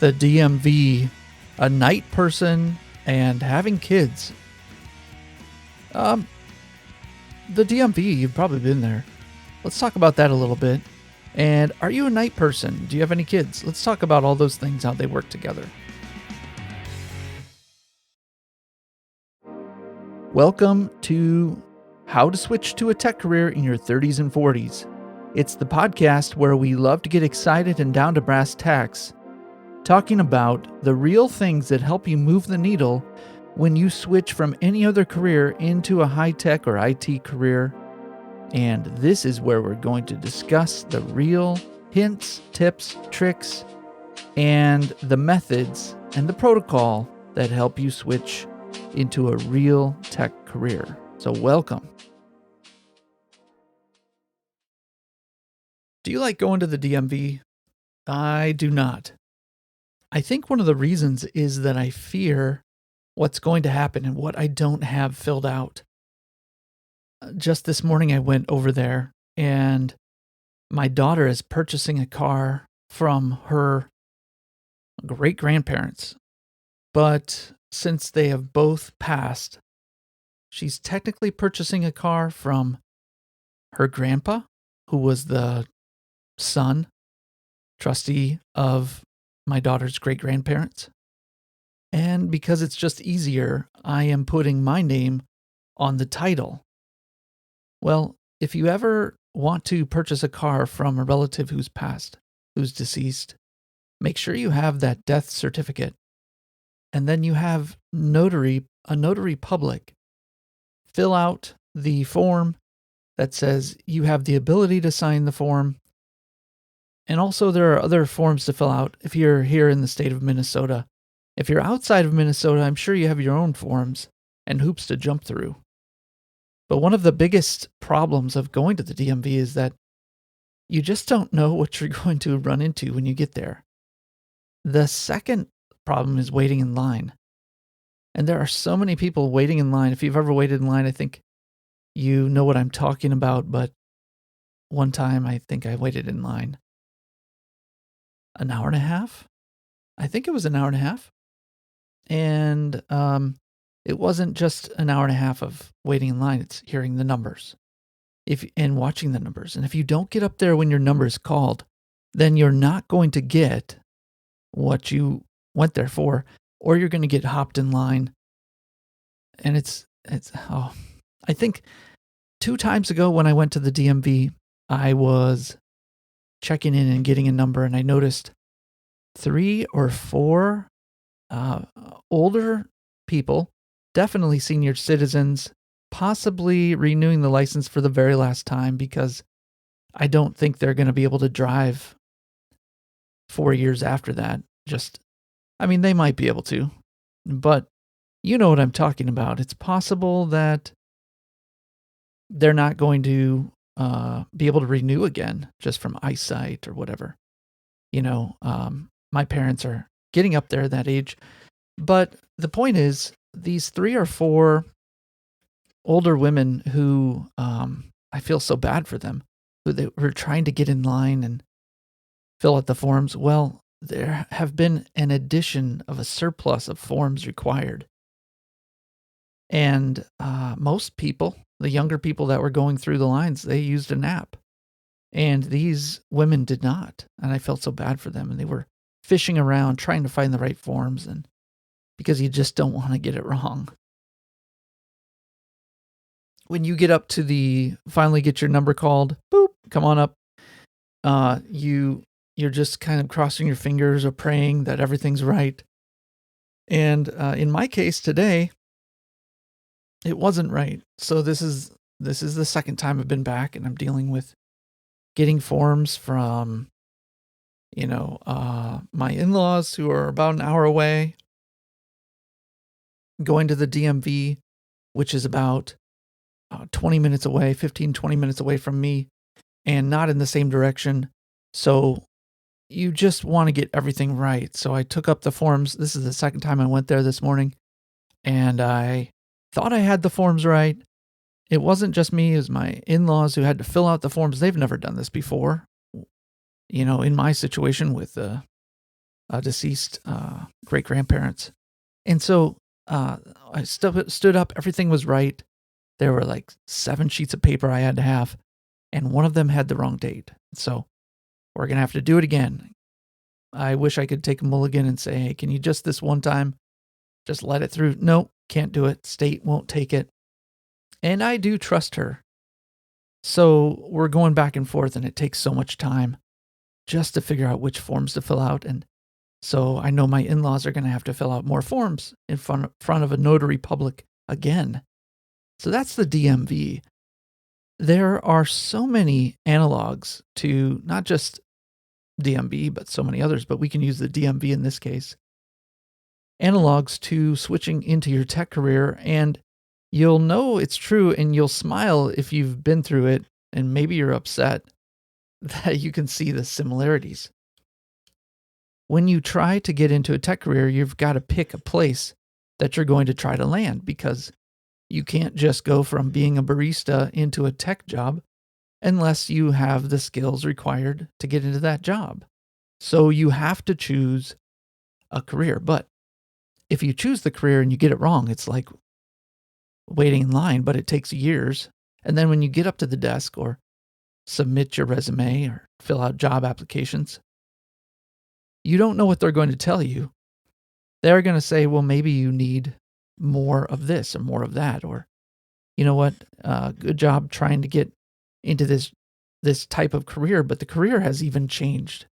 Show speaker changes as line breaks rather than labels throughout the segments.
the DMV, a night person, and having kids. The DMV, you've probably been there. Let's talk about that a little bit. And are you a night person? Do you have any kids? Let's talk about all those things, how they work together. Welcome to How to Switch to a Tech Career in Your 30s and 40s. It's the podcast where we love to get excited and down to brass tacks, talking about the real things that help you move the needle when you switch from any other career into a high-tech or IT career. And this is where we're going to discuss the real hints, tips, tricks, and the methods and the protocol that help you switch into a real tech career. So welcome. Do you like going to the DMV? I do not. I think one of the reasons is that I fear what's going to happen and what I don't have filled out. Just this morning I went over there and my daughter is purchasing a car from her great-grandparents. But since they have both passed, she's technically purchasing a car from her grandpa, who was the son, trustee of my daughter's great-grandparents. And because it's just easier, I am putting my name on the title. Well, if you ever want to purchase a car from a relative who's passed, who's deceased, make sure you have that death certificate. And then you have a notary public fill out the form that says you have the ability to sign the form. And also there are other forms to fill out if you're here in the state of Minnesota. If you're outside of Minnesota, I'm sure you have your own forms and hoops to jump through. But one of the biggest problems of going to the DMV is that you just don't know what you're going to run into when you get there. The second problem is waiting in line. And there are so many people waiting in line. If you've ever waited in line, I think you know what I'm talking about. But one time I think I waited in line an hour and a half. I think it was an hour and a half. And it wasn't just an hour and a half of waiting in line. It's hearing the numbers and watching the numbers. And if you don't get up there when your number is called, then you're not going to get what you went there for, or you're going to get hopped in line. And I think 2 times ago when I went to the DMV, I was checking in and getting a number, and I noticed 3 or 4 older people, definitely senior citizens, possibly renewing the license for the very last time because I don't think they're going to be able to drive 4 years after that. They might be able to, but you know what I'm talking about. It's possible that they're not going to be able to renew again just from eyesight or whatever. My parents are getting up there at that age. But the point is, these 3 or 4 older women who I feel so bad for them, who they were trying to get in line and fill out the forms. Well, there have been an addition of a surplus of forms required. And most people, the younger people that were going through the lines, they used an app. And these women did not. And I felt so bad for them. And they were fishing around, trying to find the right forms, and because you just don't want to get it wrong. When you get up to finally get your number called, boop, come on up. You're just kind of crossing your fingers or praying that everything's right. And in my case today, it wasn't right. So this is the second time I've been back, and I'm dealing with getting forms from, my in-laws who are about an hour away, going to the DMV, which is about 20 minutes away, 15, 20 minutes away from me, and not in the same direction. So you just want to get everything right. So I took up the forms. This is the second time I went there this morning, and I thought I had the forms right. It wasn't just me. It was my in-laws who had to fill out the forms. They've never done this before. In my situation with a deceased great grandparents. And so I stood up. Everything was right. There were like 7 sheets of paper I had to have, and one of them had the wrong date. So we're going to have to do it again. I wish I could take a mulligan and say, hey, can you just this one time, just let it through? No, can't do it. State won't take it. And I do trust her. So we're going back and forth, and it takes so much time just to figure out which forms to fill out. And so I know my in-laws are going to have to fill out more forms in front of a notary public again. So that's the DMV. There are so many analogs to not just DMV, but so many others, but we can use the DMV in this case. Analogs to switching into your tech career, and you'll know it's true and you'll smile if you've been through it, and maybe you're upset that you can see the similarities. When you try to get into a tech career, you've got to pick a place that you're going to try to land, because you can't just go from being a barista into a tech job unless you have the skills required to get into that job. So you have to choose a career. But if you choose the career and you get it wrong, it's like waiting in line, but it takes years. And then when you get up to the desk or submit your resume or fill out job applications, you don't know what they're going to tell you. They're going to say, well, maybe you need more of this or more of that, or, you know what, good job trying to get into this type of career, but the career has even changed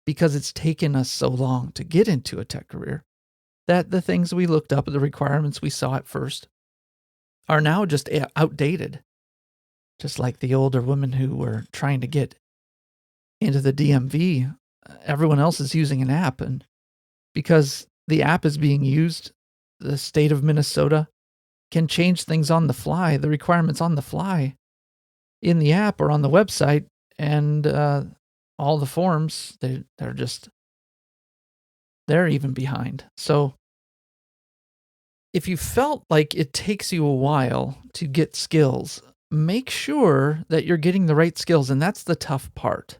because it's taken us so long to get into a tech career that the things we looked up, the requirements we saw at first, are now just outdated. Just like the older women who were trying to get into the DMV, everyone else is using an app, and because the app is being used, the state of Minnesota can change things on the fly, the requirements on the fly in the app or on the website, and all the forms, they're even behind. So if you felt like it takes you a while to get skills, make sure that you're getting the right skills, and that's the tough part.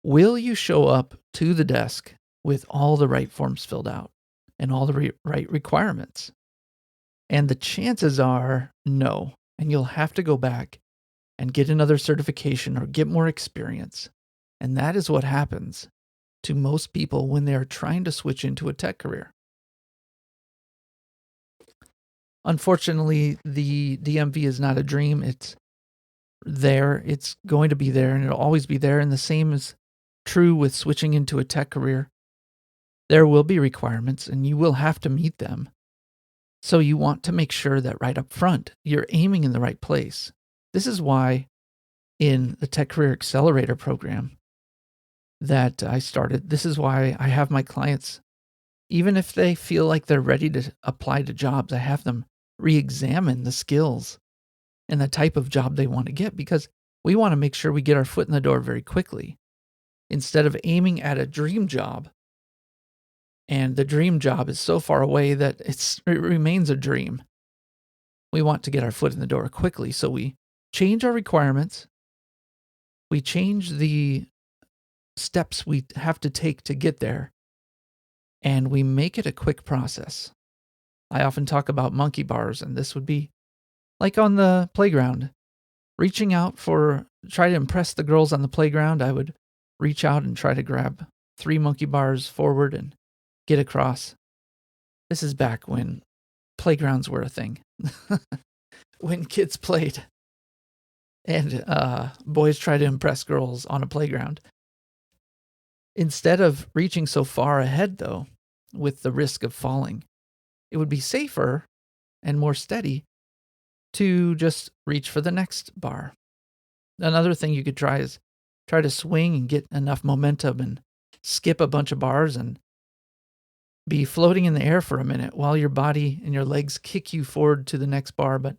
Will you show up to the desk with all the right forms filled out and all the right requirements? And the chances are no, and you'll have to go back and get another certification or get more experience. And that is what happens to most people when they are trying to switch into a tech career. Unfortunately, the DMV is not a dream. It's there. It's going to be there, and it'll always be there. And the same is true with switching into a tech career. There will be requirements, and you will have to meet them. So you want to make sure that right up front, you're aiming in the right place. This is why in the Tech Career Accelerator program that I started, this is why I have my clients, even if they feel like they're ready to apply to jobs, I have them re-examine the skills and the type of job they want to get, because we want to make sure we get our foot in the door very quickly instead of aiming at a dream job. And the dream job is so far away that it remains a dream. We want to get our foot in the door quickly, so we change our requirements. We change the steps we have to take to get there, and we make it a quick process. I often talk about monkey bars, and this would be like on the playground. Reaching out try to impress the girls on the playground, I would reach out and try to grab 3 monkey bars forward and get across. This is back when playgrounds were a thing. When kids played and boys try to impress girls on a playground. Instead of reaching so far ahead, though, with the risk of falling, it would be safer and more steady to just reach for the next bar. Another thing you could try is try to swing and get enough momentum and skip a bunch of bars and be floating in the air for a minute while your body and your legs kick you forward to the next bar. But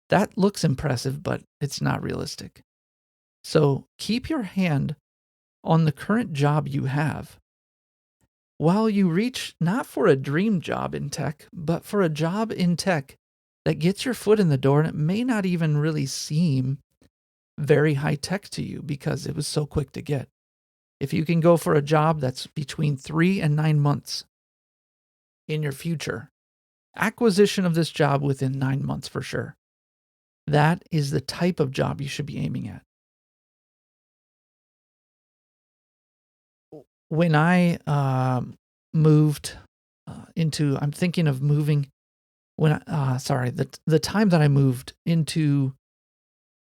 that looks impressive, but it's not realistic. So keep your hand on the current job you have while you reach not for a dream job in tech, but for a job in tech that gets your foot in the door, and it may not even really seem very high tech to you because it was so quick to get. If you can go for a job that's between 3 and 9 months in your future, acquisition of this job within 9 months for sure. That is the type of job you should be aiming at. When I moved I'm thinking of moving the time that I moved into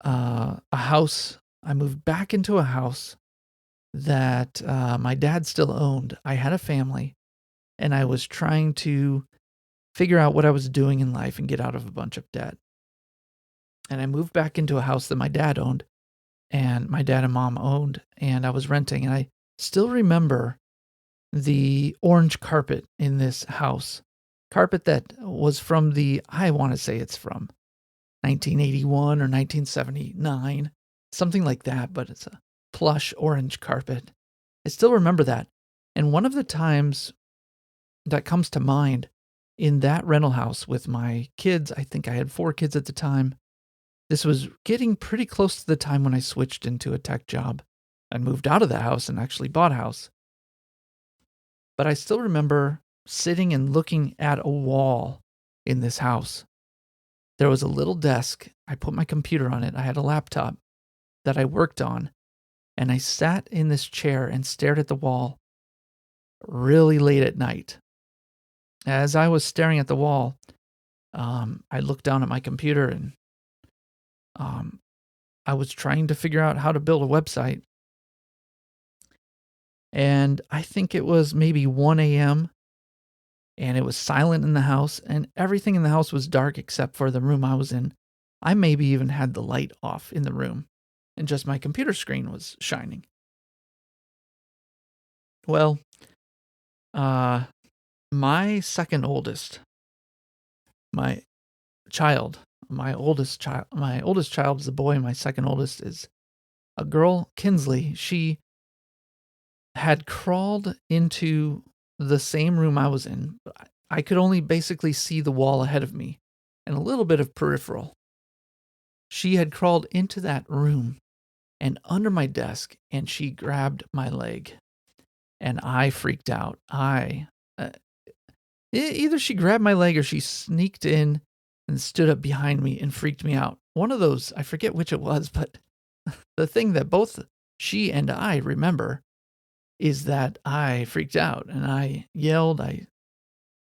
a house, I moved back into a house that my dad still owned. I had a family, and I was trying to figure out what I was doing in life and get out of a bunch of debt. And I moved back into a house that my dad owned and my dad and mom owned, and I was renting. And I still remember the orange carpet in this house. Carpet that was from I want to say it's from 1981 or 1979, something like that, but it's a plush orange carpet. I still remember that. And one of the times that comes to mind in that rental house with my kids, I think I had 4 kids at the time. This was getting pretty close to the time when I switched into a tech job and moved out of the house and actually bought a house. But I still remember sitting and looking at a wall in this house. There was a little desk. I put my computer on it. I had a laptop that I worked on, and I sat in this chair and stared at the wall really late at night. As I was staring at the wall, I looked down at my computer and I was trying to figure out how to build a website. And I think it was maybe 1 a.m. and it was silent in the house, and everything in the house was dark except for the room I was in. I maybe even had the light off in the room, and just my computer screen was shining. Well, my second oldest, my my oldest child is a boy, and my second oldest is a girl, Kinsley. She had crawled into the same room I was in. I could only basically see the wall ahead of me and a little bit of peripheral. She had crawled into that room and under my desk, and she grabbed my leg, and I freaked out. Either she grabbed my leg or she sneaked in and stood up behind me and freaked me out. One of those, I forget which it was, but the thing that both she and I remember is that I freaked out and I yelled. I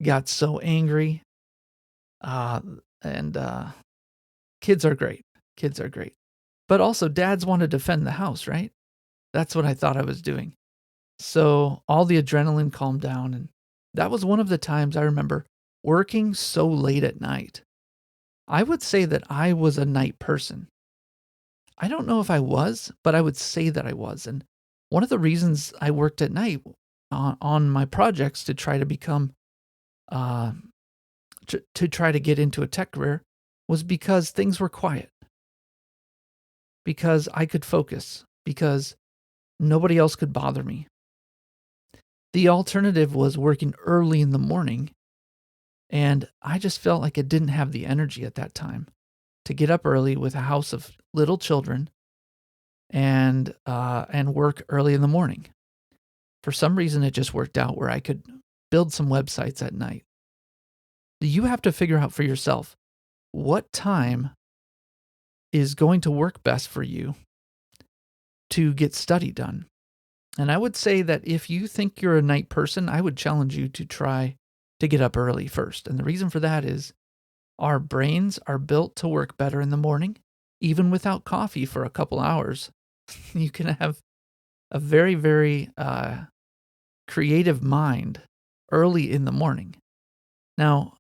got so angry. And kids are great. Kids are great. But also, dads want to defend the house, right? That's what I thought I was doing. So all the adrenaline calmed down. And that was one of the times I remember working so late at night. I would say that I was a night person. I don't know if I was, but I would say that I was. And one of the reasons I worked at night on my projects to try to become, to try to get into a tech career was because things were quiet. Because I could focus. Because nobody else could bother me. The alternative was working early in the morning, and I just felt like I didn't have the energy at that time to get up early with a house of little children and work early in the morning. For some reason, it just worked out where I could build some websites at night. You have to figure out for yourself what time is going to work best for you to get study done. And I would say that if you think you're a night person, I would challenge you to try to get up early first. And the reason for that is our brains are built to work better in the morning, even without coffee for a couple hours. You can have a very, very creative mind early in the morning. Now,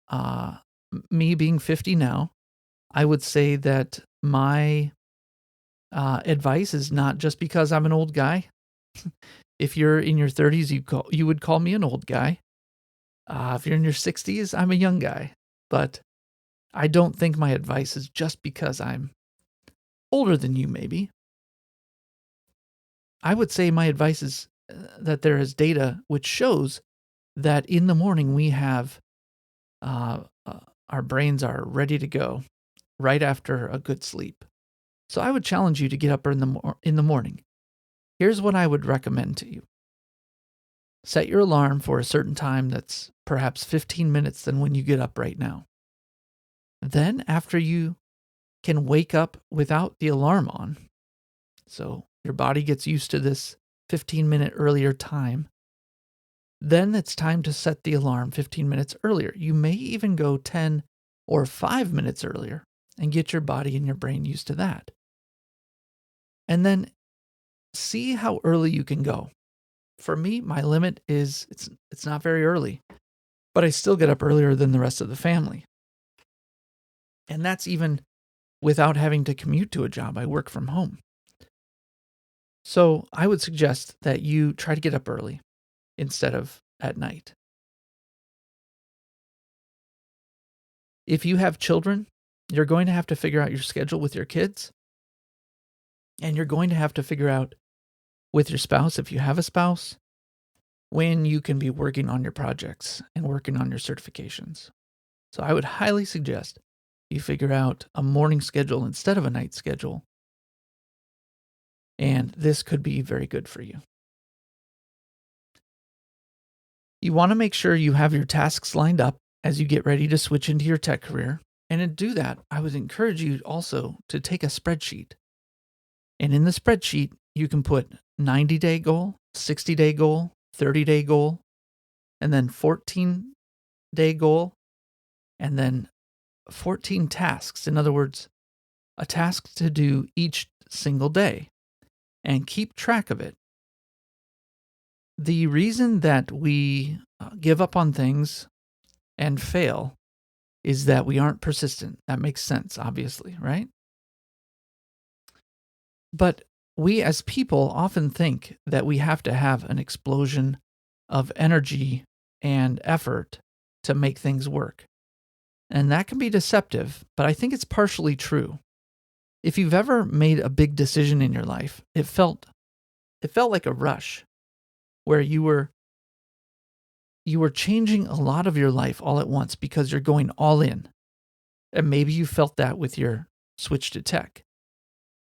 me being 50 now, I would say that my advice is not just because I'm an old guy. If you're in your 30s, you would call me an old guy. If you're in your 60s, I'm a young guy. But I don't think my advice is just because I'm older than you, maybe. I would say my advice is that there is data which shows that in the morning we have our brains are ready to go right after a good sleep. So I would challenge you to get up in the morning. Here's what I would recommend to you. Set your alarm for a certain time that's perhaps 15 minutes than when you get up right now. Then, after you can wake up without the alarm on, so your body gets used to this 15-minute earlier time, then it's time to set the alarm 15 minutes earlier. You may even go 10 or 5 minutes earlier and get your body and your brain used to that. And then see how early you can go. For me, my limit is it's not very early, but I still get up earlier than the rest of the family. And that's even without having to commute to a job. I work from home. So I would suggest that you try to get up early instead of at night. If you have children, you're going to have to figure out your schedule with your kids. And you're going to have to figure out with your spouse, if you have a spouse, when you can be working on your projects and working on your certifications. So I would highly suggest you figure out a morning schedule instead of a night schedule. And this could be very good for you. You want to make sure you have your tasks lined up as you get ready to switch into your tech career. And to do that, I would encourage you also to take a spreadsheet. And in the spreadsheet, you can put 90-day goal, 60-day goal, 30-day goal, and then 14-day goal, and then 14 tasks. In other words, a task to do each single day, and keep track of it. The reason that we give up on things and fail is that we aren't persistent. That makes sense, obviously, right? But we as people often think that we have to have an explosion of energy and effort to make things work. And that can be deceptive, but I think it's partially true. If you've ever made a big decision in your life, it felt like a rush where you were changing a lot of your life all at once because you're going all in. And maybe you felt that with your switch to tech.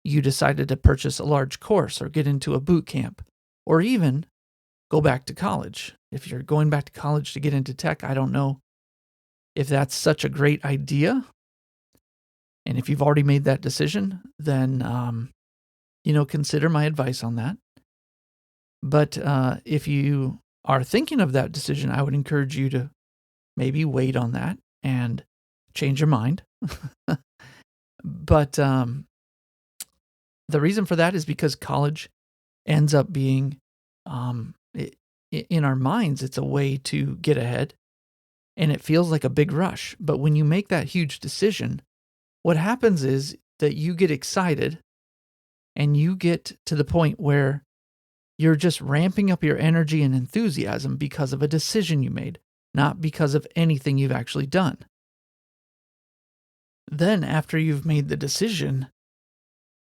You decided to purchase a large course or get into a boot camp or even go back to college. If you're going back to college to get into tech, I don't know if that's such a great idea. And if you've already made that decision, then, consider my advice on that. But if you are thinking of that decision, I would encourage you to maybe wait on that and change your mind. But the reason for that is because college ends up being, in our minds, it's a way to get ahead. And it feels like a big rush. But when you make that huge decision, what happens is that you get excited and you get to the point where you're just ramping up your energy and enthusiasm because of a decision you made, not because of anything you've actually done. Then, after you've made the decision,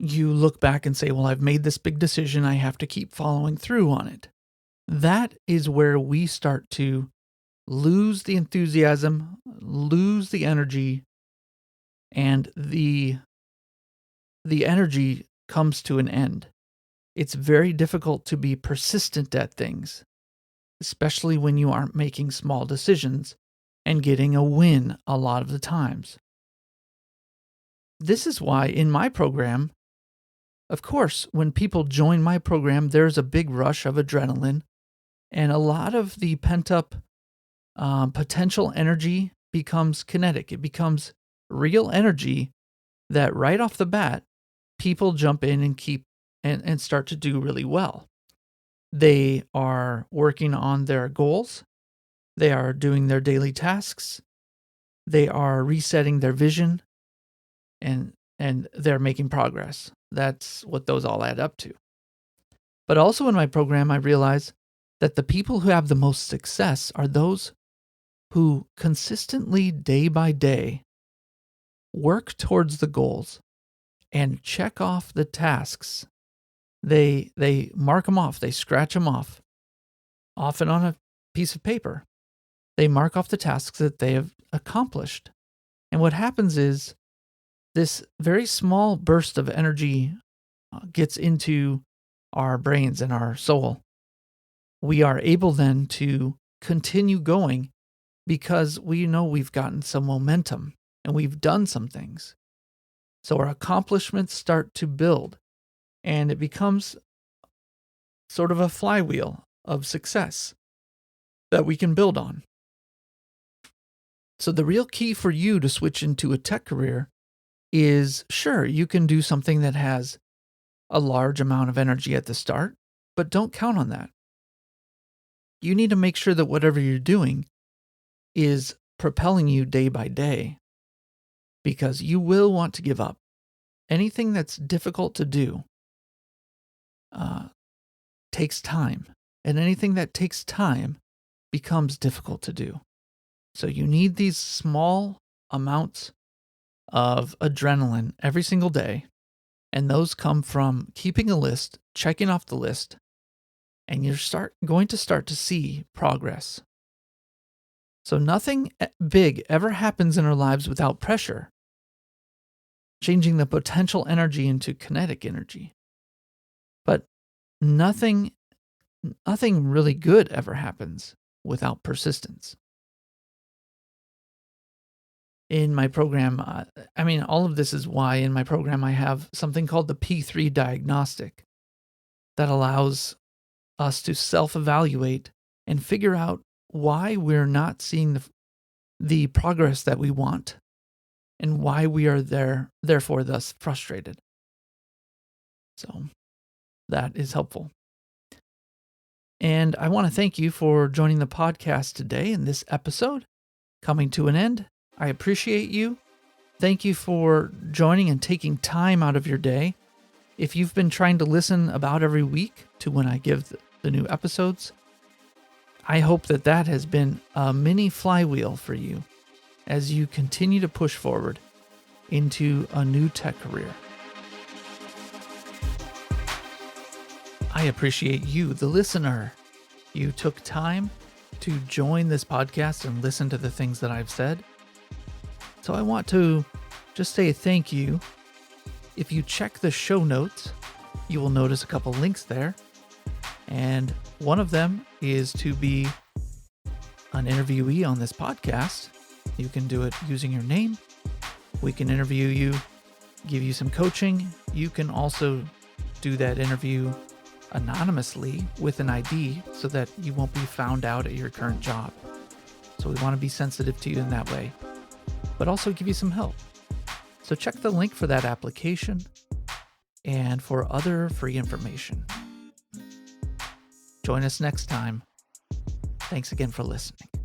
you look back and say, well, I've made this big decision. I have to keep following through on it. That is where we start to lose the enthusiasm, lose the energy, and the energy comes to an end. It's very difficult to be persistent at things, especially when you aren't making small decisions and getting a win a lot of the times. This is why in my program, of course, when people join my program, there's a big rush of adrenaline, and a lot of the pent-up potential energy becomes kinetic. It becomes real energy that right off the bat, people jump in and start to do really well. They are working on their goals. They are doing their daily tasks. They are resetting their vision, and they're making progress. That's what those all add up to. But also in my program, I realize that the people who have the most success are those who consistently, day by day, work towards the goals and check off the tasks. They mark them off. They scratch them off, often on a piece of paper. They mark off the tasks that they have accomplished. And what happens is this very small burst of energy gets into our brains and our soul, we are able then to continue going because we know we've gotten some momentum and we've done some things. So our accomplishments start to build, and it becomes sort of a flywheel of success that we can build on. So the real key for you to switch into a tech career is, sure, you can do something that has a large amount of energy at the start, but don't count on that. You need to make sure that whatever you're doing is propelling you day by day, because you will want to give up. Anything that's difficult to do takes time, and anything that takes time becomes difficult to do. So you need these small amounts of adrenaline every single day, and those come from keeping a list, checking off the list, and you're going to start to see progress. So nothing big ever happens in our lives without pressure, changing the potential energy into kinetic energy. But nothing really good ever happens without persistence. In my program, all of this is why in my program I have something called the P3 diagnostic that allows us to self-evaluate and figure out why we're not seeing the progress that we want and why we are therefore thus frustrated. So that is helpful. And I want to thank you for joining the podcast today in this episode, coming to an end. I appreciate you. Thank you for joining and taking time out of your day. If you've been trying to listen about every week to when I give the new episodes, I hope that has been a mini flywheel for you as you continue to push forward into a new tech career. I appreciate you, the listener. You took time to join this podcast and listen to the things that I've said. So I want to just say thank you. If you check the show notes, you will notice a couple links there. And one of them is to be an interviewee on this podcast. You can do it using your name. We can interview you, give you some coaching. You can also do that interview anonymously with an ID so that you won't be found out at your current job. So we want to be sensitive to you in that way, but also give you some help. So check the link for that application and for other free information. Join us next time. Thanks again for listening.